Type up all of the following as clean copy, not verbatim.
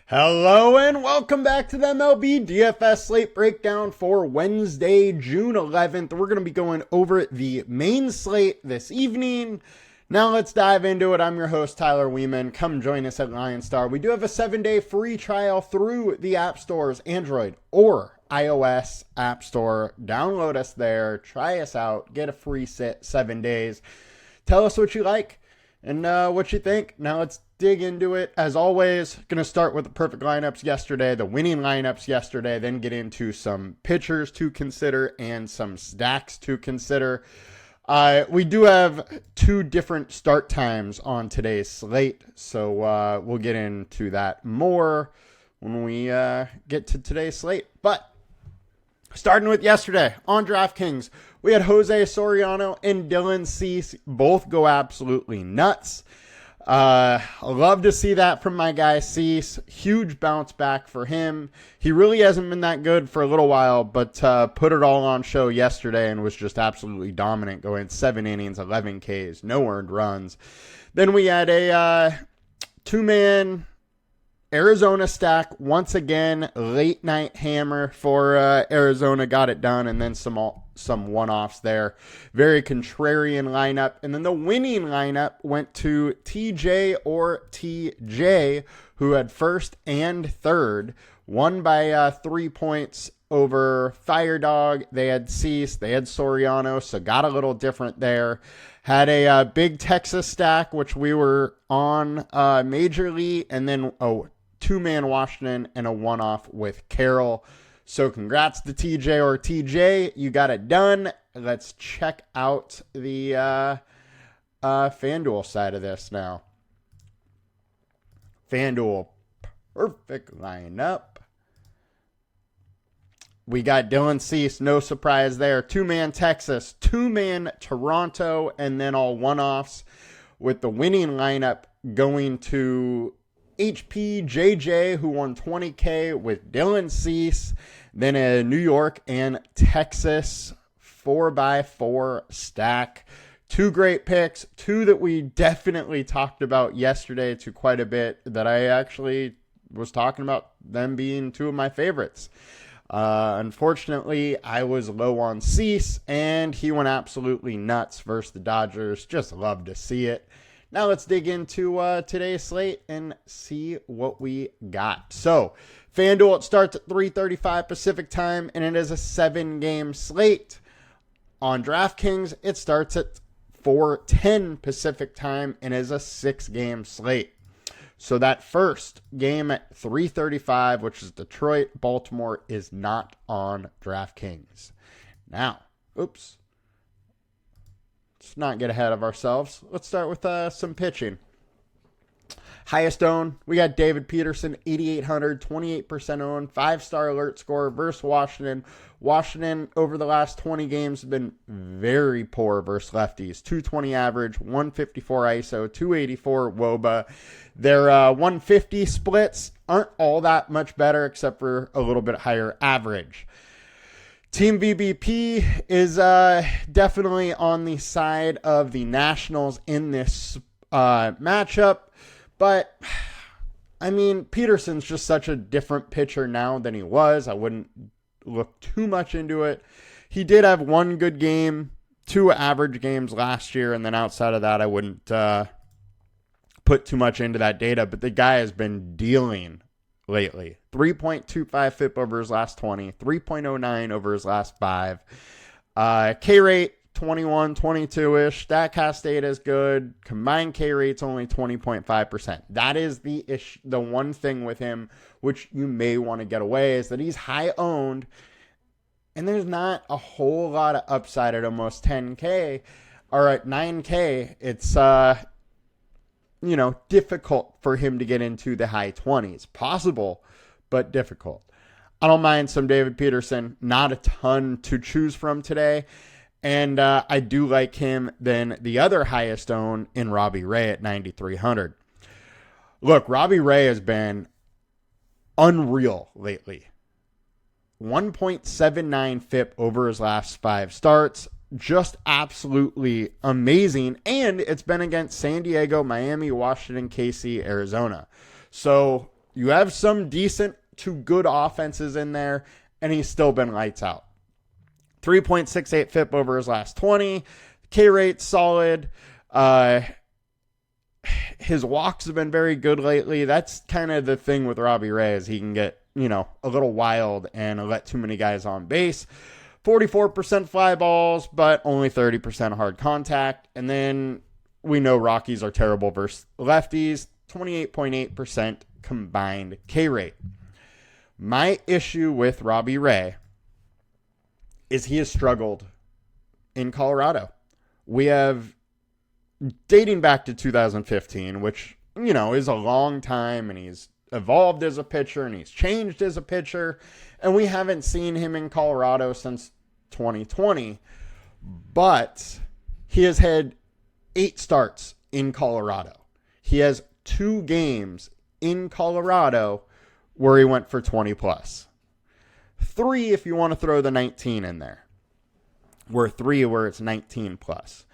Hello and welcome back to the MLB DFS slate breakdown for Wednesday, June 11th. We're going to be going over the main slate this evening. Now let's dive into it. I'm your host, Tyler Wiemann. Come join us at LineStar. We do have a 7-day free trial through the app stores, Android or iOS app store. Download us there. Try us out. Get a free 7 days. Tell us what you like and what you think. Now let's dig into it. As always, going to start with the perfect lineups yesterday, the winning lineups yesterday, then get into some pitchers to consider and some stacks to consider. We do have two different start times on today's slate, so we'll get into that more when we get to today's slate. But starting with yesterday on DraftKings, we had Jose Soriano and Dylan Cease both go absolutely nuts. Love to see that from my guy Cease. Huge bounce back for him. He really hasn't been that good for a little while, but put it all on show yesterday and was just absolutely dominant, going 7 innings, 11 Ks, no earned runs. Then we had a two-man Arizona stack. Once again, late night hammer for Arizona, got it done, and then some one-offs there. Very contrarian lineup. And then the winning lineup went to TJ or TJ, who had first and third, won by 3 points over Fire Dog. They had Cease, they had Soriano, so got a little different there. Had a big Texas stack, which we were on majorly, and then two-man Washington and a one-off with Carroll. So congrats to TJ or TJ. You got it done. Let's check out the FanDuel side of this now. FanDuel, perfect lineup. We got Dylan Cease, no surprise there. Two-man Texas, two-man Toronto, and then all one-offs, with the winning lineup going to HP JJ, who won 20K with Dylan Cease, then a New York and Texas 4x4 stack. Two great picks, two that we definitely talked about yesterday to quite a bit, that I actually was talking about them being two of my favorites. Unfortunately, I was low on Cease, and he went absolutely nuts versus the Dodgers. Just love to see it. Now let's dig into today's slate and see what we got. So, FanDuel, it starts at 3:35 Pacific time, and it is a 7-game slate. On DraftKings, it starts at 4:10 Pacific time and is a 6-game slate. So that first game at 3:35, which is Detroit, Baltimore, is not on DraftKings. Now, let's not get ahead of ourselves. Let's start with some pitching. Highest owned, we got David Peterson, 8,800, 28% owned, 5-star alert score versus Washington. Washington, over the last 20 games, have been very poor versus lefties. 220 average, 154 ISO, 284 WOBA. Their 150 splits aren't all that much better, except for a little bit higher average. Team VBP is definitely on the side of the Nationals in this matchup. But, I mean, Peterson's just such a different pitcher now than he was. I wouldn't look too much into it. He did have one good game, 2 average games last year, and then outside of that, I wouldn't put too much into that data. But the guy has been dealing lately. 3.25 FIP over his last 20, 3.09 over his last 5. K rate, 21, 22-ish. Statcast data is good. Combined K rate's only 20.5%. That is the one thing with him, which you may want to get away, is that he's high owned, and there's not a whole lot of upside at almost 10K or at 9K. It's difficult for him to get into the high 20s. Possible, but difficult. I don't mind some David Peterson. Not a ton to choose from today. And I do like him than the other highest owned in Robbie Ray at 9,300. Look, Robbie Ray has been unreal lately. 1.79 FIP over his last 5 starts. Just absolutely amazing. And it's been against San Diego, Miami, Washington, KC, Arizona. So You have some decent to good offenses in there, and he's still been lights out. 3.68 FIP over his last 20. K rate solid. His walks have been very good lately. That's kind of the thing with Robbie Ray, is he can get, a little wild and let too many guys on base. 44% fly balls, but only 30% hard contact. And then we know Rockies are terrible versus lefties. 28.8% combined K rate. My issue with Robbie Ray is he has struggled in Colorado. We have, dating back to 2015, which, is a long time, and he's evolved as a pitcher and he's changed as a pitcher, and we haven't seen him in Colorado since 2020, but he has had 8 starts in Colorado. He has 2 games in Colorado where he went for 20 plus. 3 if you want to throw the 19 in there. Where 3 where it's 19 plus.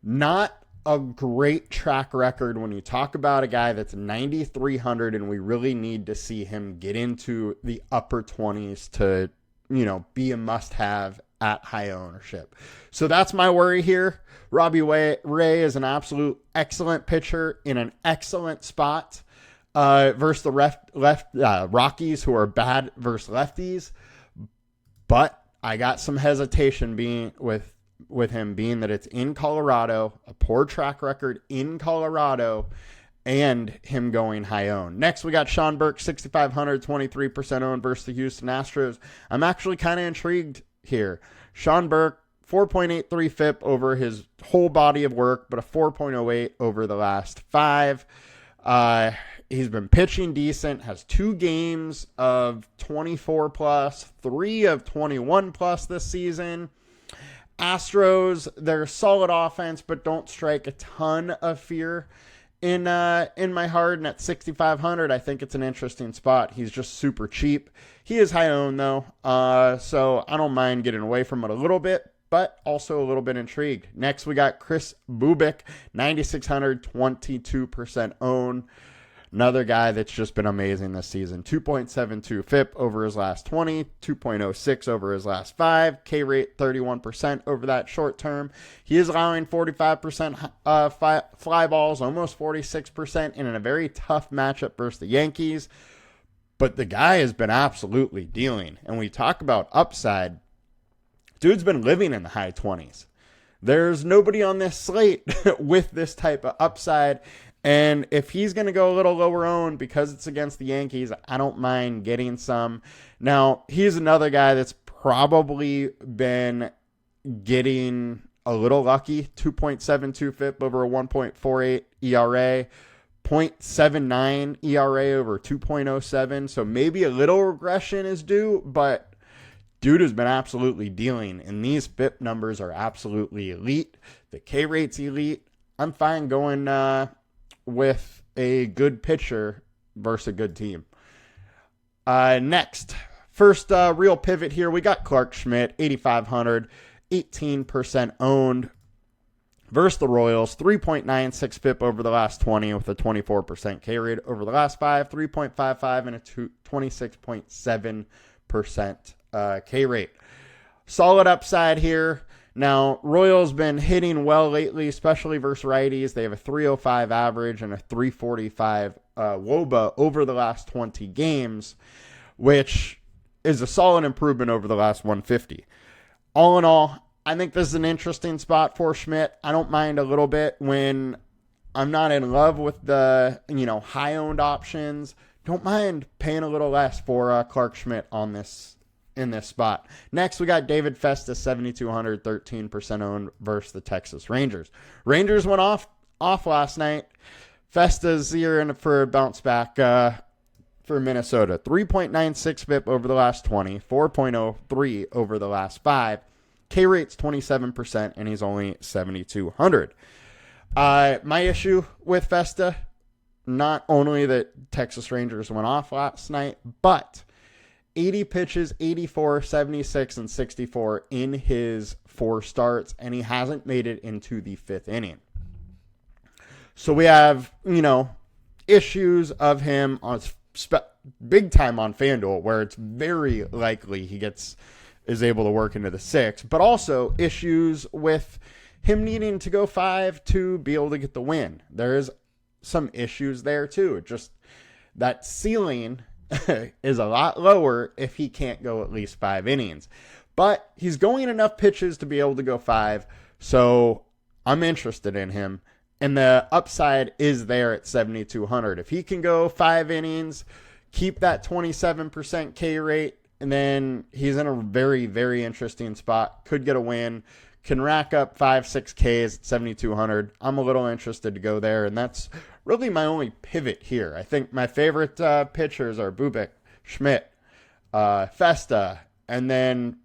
Not a great track record when you talk about a guy that's 9,300, and we really need to see him get into the upper 20s to, be a must-have at high ownership. So that's my worry here. Robbie Ray is an absolute excellent pitcher in an excellent spot versus the Rockies, who are bad versus lefties. But I got some hesitation being with him, being that it's in Colorado, a poor track record in Colorado, and him going high owned. Next, we got Sean Burke, 6,500, 23% owned versus the Houston Astros. I'm actually kind of intrigued here. Sean Burke, 4.83 FIP over his whole body of work, but a 4.08 over the last 5. He's been pitching decent, has 2 games of 24 plus, 3 of 21 plus this season. Astros, they're a solid offense, but don't strike a ton of fear in my heart. And at 6,500, I think it's an interesting spot. He's just super cheap. He is high owned though, so I don't mind getting away from it a little bit, but also a little bit intrigued. Next, we got Chris Bubik, 9,600, 22% owned. Another guy that's just been amazing this season. 2.72 FIP over his last 20, 2.06 over his last 5, K rate 31% over that short term. He is allowing 45% fly balls, almost 46%, and in a very tough matchup versus the Yankees. But the guy has been absolutely dealing. And we talk about upside. Dude's been living in the high 20s. There's nobody on this slate with this type of upside. And if he's going to go a little lower owned because it's against the Yankees, I don't mind getting some. Now, he's another guy that's probably been getting a little lucky. 2.72 FIP over a 1.48 ERA. 0.79 ERA over 2.07. So maybe a little regression is due, but dude has been absolutely dealing. And these FIP numbers are absolutely elite. The K rate's elite. I'm fine going with a good pitcher versus a good team. Next, first real pivot here, we got Clark Schmidt, 8,500, 18% owned versus the Royals, 3.96 FIP over the last 20 with a 24% K rate over the last 5, 3.55 and a 26.7% K rate. Solid upside here. Now, Royals been hitting well lately, especially versus righties. They have a 305 average and a 345 WOBA over the last 20 games, which is a solid improvement over the last 150. All in all, I think this is an interesting spot for Schmidt. I don't mind a little bit when I'm not in love with the high-owned options. Don't mind paying a little less for Clark Schmidt on this. In this spot. Next, we got David Festa, 7,200, 13% owned versus the Texas Rangers. Rangers went off last night. Festa's here in for a bounce back for Minnesota. 3.96 FIP over the last 20, 4.03 over the last 5. K rate's 27%, and he's only 7,200. My issue with Festa, not only that Texas Rangers went off last night, but 80 pitches, 84, 76, and 64 in his 4 starts, and he hasn't made it into the 5th inning. So we have, issues of him big time on FanDuel, where it's very likely he is able to work into the 6, but also issues with him needing to go 5 to be able to get the win. There is some issues there too. Just that ceiling is a lot lower if he can't go at least 5 innings. But he's going enough pitches to be able to go 5, so I'm interested in him. And the upside is there at 7,200. If he can go 5 innings, keep that 27% K rate, and then he's in a very, very interesting spot. Could get a win. Can rack up 5-6 Ks at 7,200. I'm a little interested to go there, and that's really my only pivot here. I think my favorite pitchers are Bubic, Schmidt, Festa, and then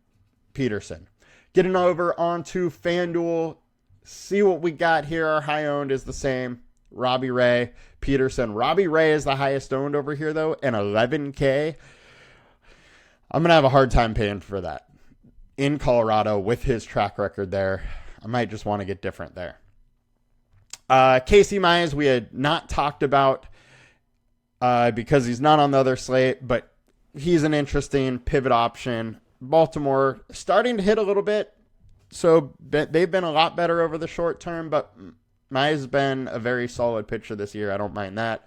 Peterson. Getting over onto FanDuel, see what we got here. Our high owned is the same. Robbie Ray, Peterson. Robbie Ray is the highest owned over here, though, and 11K. I'm going to have a hard time paying for that. In Colorado, with his track record there, I might just want to get different there. Casey Mize, we had not talked about because he's not on the other slate, but he's an interesting pivot option. Baltimore starting to hit a little bit, so they've been a lot better over the short term, but Mize has been a very solid pitcher this year. I don't mind that.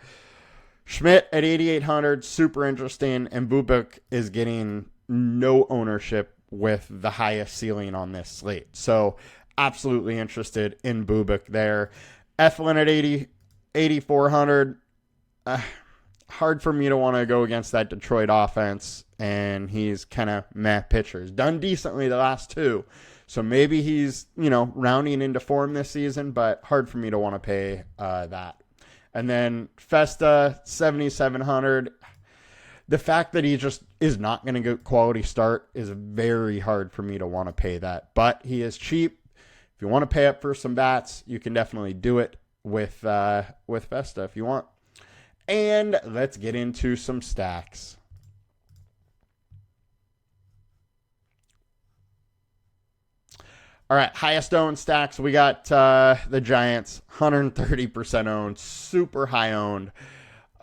Schmidt at 8,800, super interesting, and Bubic is getting no ownership with the highest ceiling on this slate. So absolutely interested in Bubic there. Eflin at 8,400. Hard for me to want to go against that Detroit offense, and he's kind of meh pitcher. He's done decently the last 2, so maybe he's, rounding into form this season, but hard for me to want to pay that. And then Festa, 7,700. The fact that he just is not going to get quality start is very hard for me to want to pay that, but he is cheap. If you want to pay up for some bats, you can definitely do it with Festa if you want. And let's get into some stacks. All right, highest owned stacks. We got the Giants, 130% owned, super high owned,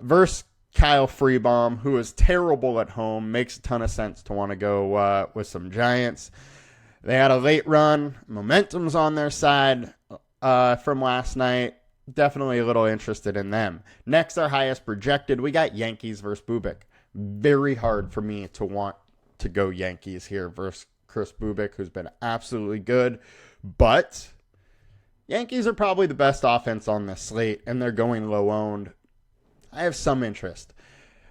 versus Kyle Freebaum, who is terrible at home. Makes a ton of sense to want to go with some Giants. They had a late run. Momentum's on their side from last night. Definitely a little interested in them. Next, our highest projected, we got Yankees versus Bubic. Very hard for me to want to go Yankees here versus Chris Bubic, who's been absolutely good. But Yankees are probably the best offense on this slate, and they're going low owned. I have some interest.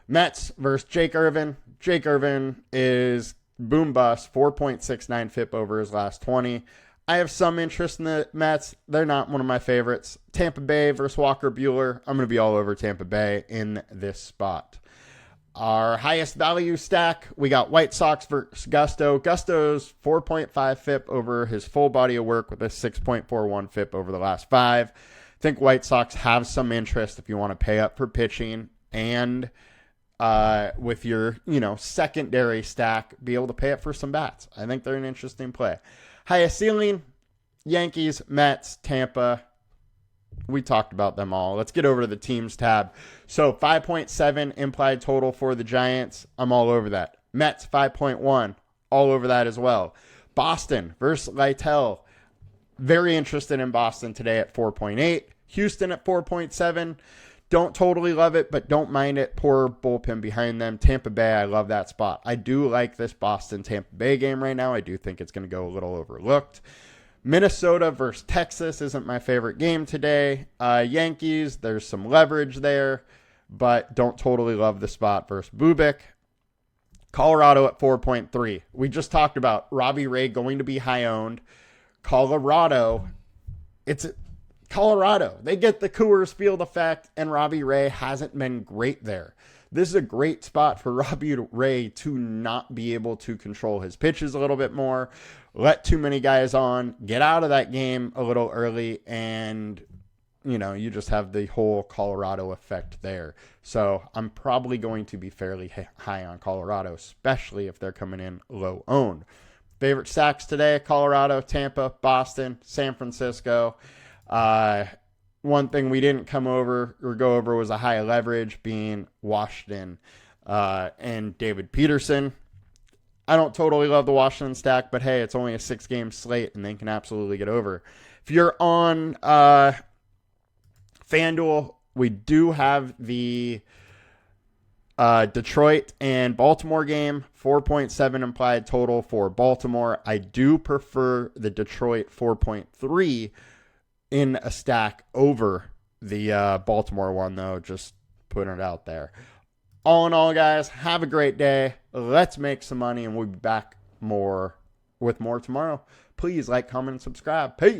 Mets versus Jake Irvin. Jake Irvin is boom bust, 4.69 FIP over his last 20. I have some interest in the Mets. They're not one of my favorites. Tampa Bay versus Walker Buehler. I'm going to be all over Tampa Bay in this spot. Our highest value stack, we got White Sox versus Gusto. Gusto's 4.5 FIP over his full body of work with a 6.41 FIP over the last 5. I think White Sox have some interest if you want to pay up for pitching and with your, secondary stack, be able to pay up for some bats. I think they're an interesting play. Highest ceiling, Yankees, Mets, Tampa. We talked about them all. Let's get over to the teams tab. So 5.7 implied total for the Giants. I'm all over that. Mets 5.1. All over that as well. Boston versus Lytle. Very interested in Boston today at 4.8. Houston at 4.7. Don't totally love it, but don't mind it. Poor bullpen behind them. Tampa Bay, I love that spot. I do like this Boston-Tampa Bay game right now. I do think it's going to go a little overlooked. Minnesota versus Texas isn't my favorite game today. Yankees, there's some leverage there, but don't totally love the spot versus Bubic. Colorado at 4.3. We just talked about Robbie Ray going to be high-owned. Colorado, it's Colorado. They get the Coors Field effect, and Robbie Ray hasn't been great there. This is a great spot for Robbie Ray to not be able to control his pitches a little bit more, let too many guys on, get out of that game a little early, and, you just have the whole Colorado effect there. So I'm probably going to be fairly high on Colorado, especially if they're coming in low owned. Favorite stacks today, Colorado, Tampa, Boston, San Francisco. one thing we didn't come over or go over was a high leverage being Washington and David Peterson. I don't totally love the Washington stack, but hey, it's only a 6-game slate and they can absolutely get over. If you're on FanDuel, we do have the Detroit and Baltimore game, 4.7 implied total for Baltimore. I do prefer the Detroit 4.3 in a stack over the Baltimore one, though. Just putting it out there. All in all, guys, have a great day. Let's make some money, and we'll be back with more tomorrow. Please like, comment, and subscribe. Peace.